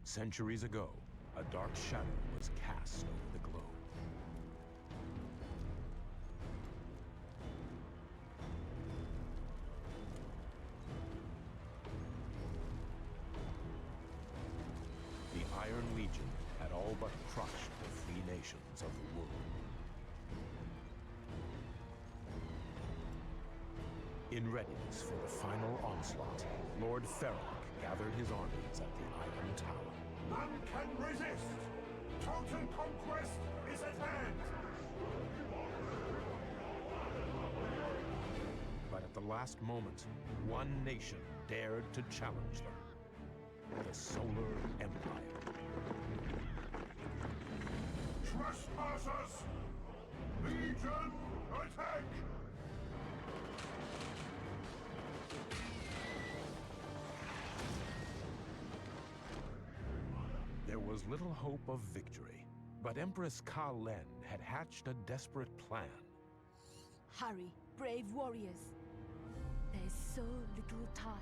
Centuries ago, a dark shadow was cast over the globe. The Iron Legion had all but crushed the free nations of the world. In readiness for the final onslaught, Lord Prolog gathered his armies at the Iron Tower. None can resist! Total conquest is at hand! But at the last moment, one nation dared to challenge them. The Solar Empire. Trespassers! Legion, attack! There was little hope of victory, but Empress Ka-Len had hatched a desperate plan. Hurry, brave warriors. There is so little time.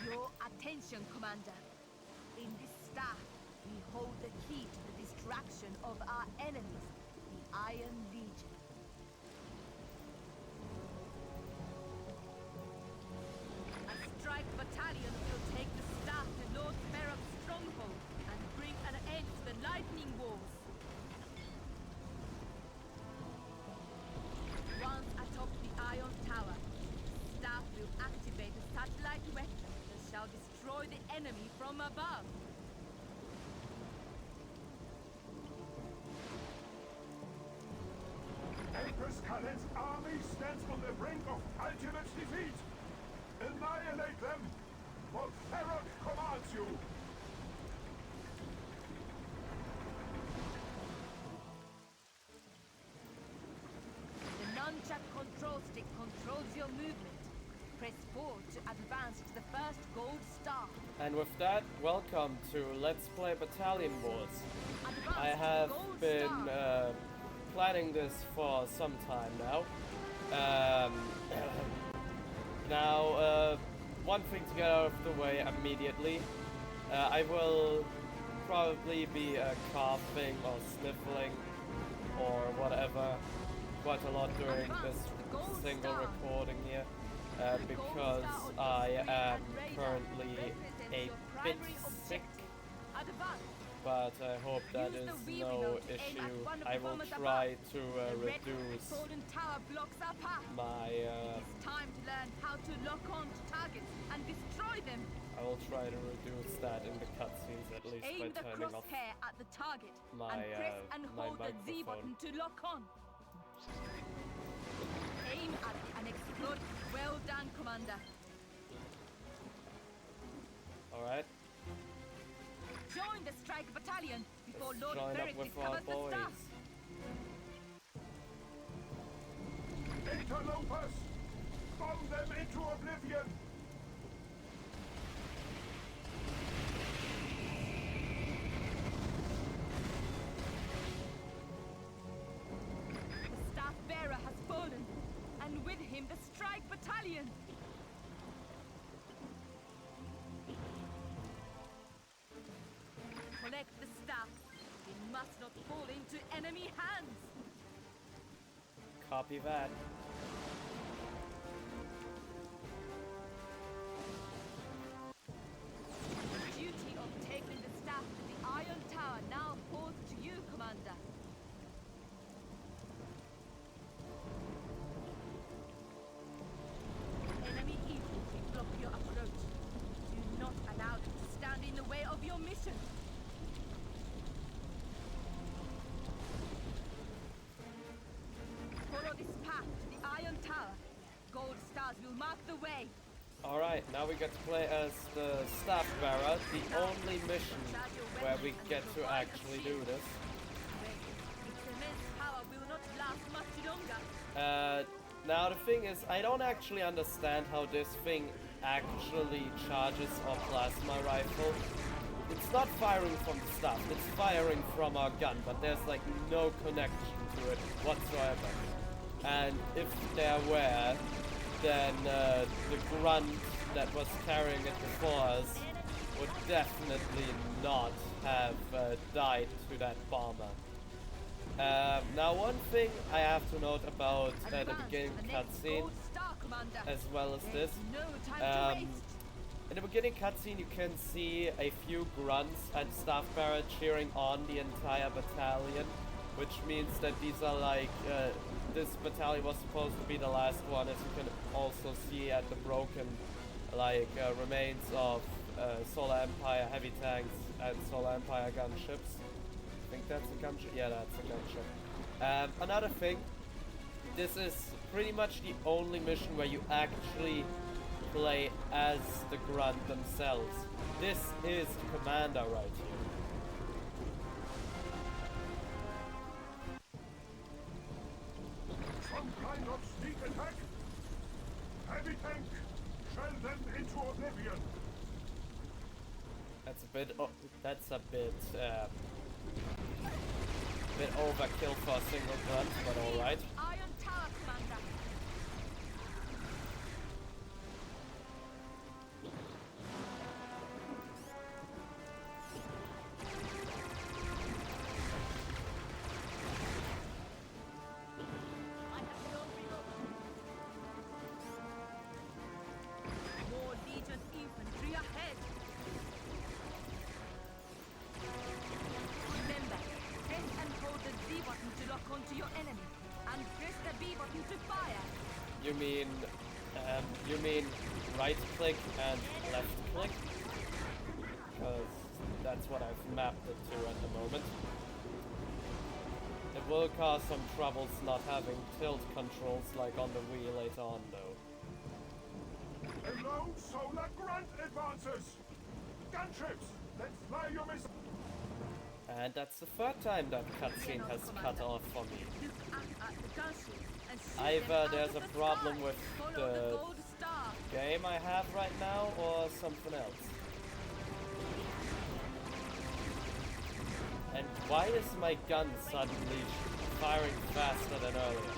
Your attention, Commander. In this staff, we hold the key to the destruction of our enemies, the Iron Legion. A strike battalion will take the staff to Lord Prolog's stronghold and bring an end to the lightning wars. Once atop the Iron Tower, staff will activate a satellite weapon that shall destroy the enemy from above. Empress Ka-Len's army stands on the brink of ultimate defeat! Annihilate them! For Prolog commands you! The nunchuck control stick controls your movement. Press 4 to advance to the first gold star. And with that, welcome to Let's Play Battalion Wars. Advance I to the have gold been star. planning this for some time now. Now, one thing to get out of the way immediately. I will probably be coughing or sniffling or whatever quite a lot during this single recording here. Because I am currently a bit sick, but I hope that is no issue. I will try to reduce my It's time to learn how to lock on to targets and destroy them. I will try to reduce that in the cutscenes at least Aim by the turning off crosshair at the target my, and press and my hold the Z button microphone. to lock on. Aim at it and explode. Well done, Commander. Alright, Join the strike battalion before let's Lord join up Prolog with our discovers the boys. staff. Interlopers! Bomb them into oblivion! The staff bearer has fallen, and with him the strike battalion. Collect the staff. It must not fall into enemy hands. Copy that. The duty of taking the staff to the Iron Tower now falls to you, Commander. Enemy infantry block your approach. Do not allow them to stand in the way of your mission. Follow this path to the Iron Tower. Gold stars will mark the way. Alright, now we get to play as the staff bearer, the only mission where we get to actually do this. Its immense power will not last much longer. Now the thing is, I don't actually understand how this thing actually charges our plasma rifle. It's not firing from the staff, it's firing from our gun, but there's like no connection to it whatsoever. And if there were, then the grunt that was carrying it before us would definitely not have died to that bomber. Now one thing I have to note about the beginning cutscene, as well as this, in the beginning cutscene you can see a few grunts and staff bearer cheering on the entire battalion, which means that these are like, this battalion was supposed to be the last one, as you can also see at the broken, like, remains of Solar Empire heavy tanks and Solar Empire gunships. I think that's a gunship. Yeah, that's a gunship. Another thing, this is pretty much the only mission where you actually play as the grunt themselves. This is the commander right here. Some kind of sneak attack? Heavy tank! Shell them into oblivion! That's a bit overkill for a single grunt, but alright. Iron Tower, Commander. I have no reload. More Legion infantry ahead. Remember, press and hold the D button to lock onto your enemy, and press the B button to fire. You mean right click and left click? Because that's what I've mapped it to at the moment. It will cause some troubles not having tilt controls like on the Wii later on though. A lone solar grunt advances! Gunships! Let's fly your missile! And that's the third time that cutscene has cut off for me. Look at the gunship and shoot Either them out there's of a the problem sky. with Follow the gold star. game I have right now or something else. And why is my gun suddenly firing faster than earlier?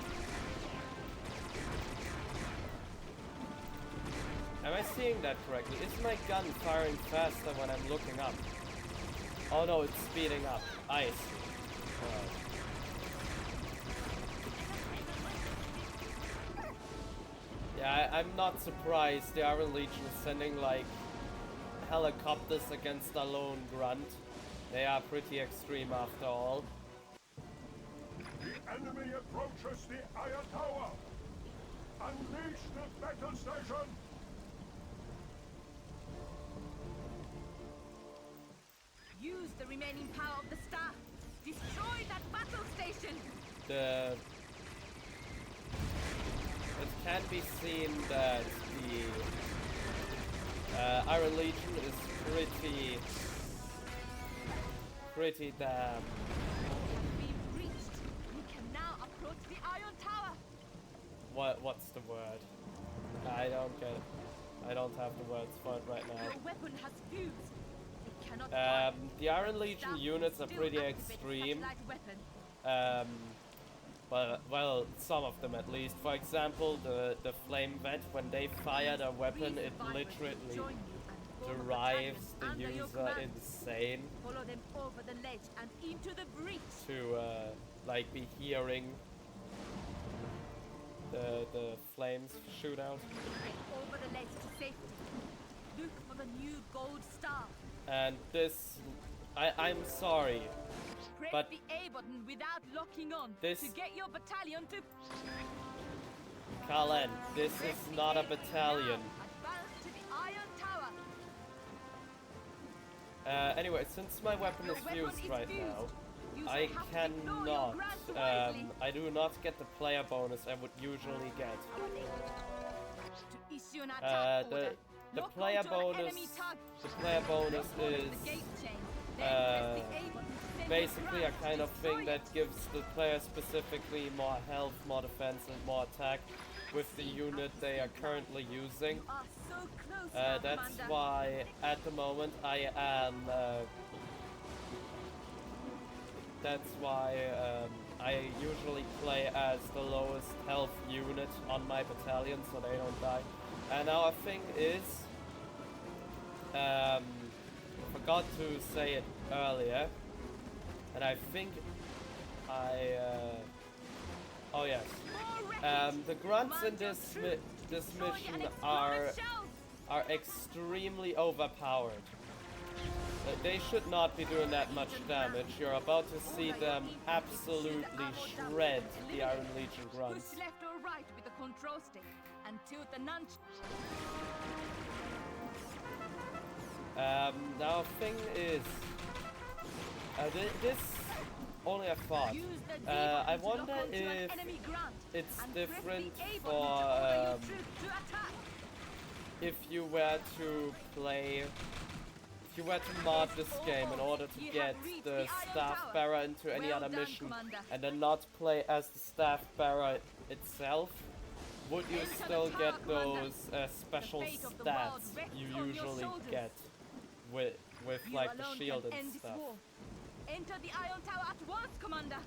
Am I seeing that correctly? Is my gun firing faster when I'm looking up? Oh no, it's speeding up. I see. Yeah, I'm not surprised. The Iron Legion is sending like helicopters against a lone grunt. They are pretty extreme after all. The enemy approaches the Iron Tower! Unleash the battle station! Use the remaining power of the star. Destroy that battle station. It can be seen that the Iron Legion is pretty damn. We've reached. We can now approach the Iron Tower. What's the word? I don't get it. I don't have the words for it right now. Your weapon has fused. It cannot fire. The Iron Legion Staff units are still pretty activate extreme. satellite weapon. But well, some of them at least. For example, the flame vet, when they fire their weapon, it literally drives the user insane Follow them over the ledge and into the breach. to like be hearing the flames shoot out. Over the ledge to safety. Look for the new gold star. And this, I'm sorry, Press but the A button without locking on this- to get your battalion to. Kalen, this Press is the not a A button battalion. now. Advance to the Iron Tower. Anyway, since my weapon Your is weapon fused is right fused. now, You I shall have to ignore your cannot, grants wisely. I do not get the player bonus I would usually get. To Issue an attack the order. the Lock player onto an bonus enemy target. the player bonus Lock onto is the gate chain. Then press the A button to send basically your a grasp kind to of thing destroy that it. gives the player specifically more health, more defense, and more attack with the unit they are currently using. You are so close now, That's Commander. why at the moment I am. That's why I usually play as the lowest health unit on my battalion, so they don't die. And our thing is, forgot to say it earlier, and I think oh yes. The grunts in this mission are extremely overpowered. They should not be doing that much damage. You're about to see them absolutely shred the Iron Legion grunts. Push left or right with the control stick and tilt the nunch. Now thing is, this only a thought. Use the D I button to wonder lock onto an if enemy grunt it's and press the different A button to for order your troops to attack. if you were to play. If you were to mod this game in order to get the staff bearer into any other mission and then not play as the staff bearer itself, would you still get those special stats you usually get with You like the alone shield can and end this stuff? war. Enter the Iron Tower at once, Commander.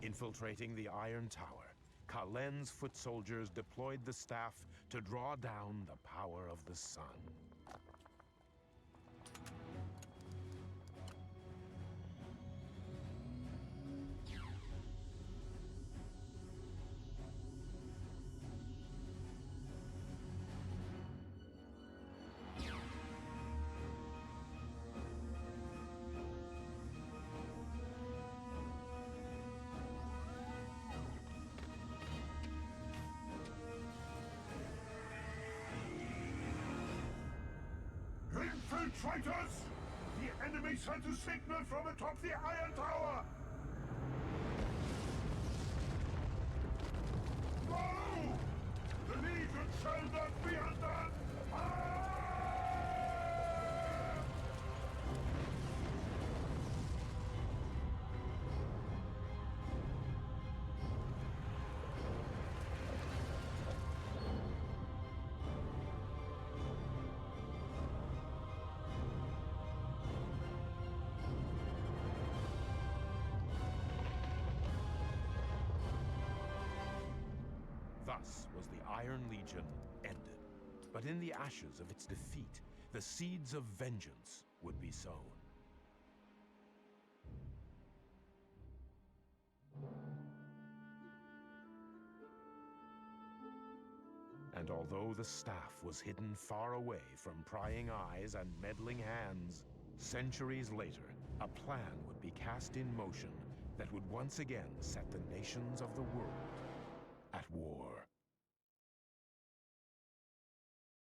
Infiltrating the Iron Tower, Kalen's foot soldiers deployed the staff to draw down the power of the sun. Infiltrators! The enemy sent a signal from atop the Iron Tower! No! The Legion shall not be undone! Thus was the Iron Legion ended. But in the ashes of its defeat, the seeds of vengeance would be sown. And although the staff was hidden far away from prying eyes and meddling hands, centuries later, a plan would be cast in motion that would once again set the nations of the world at war.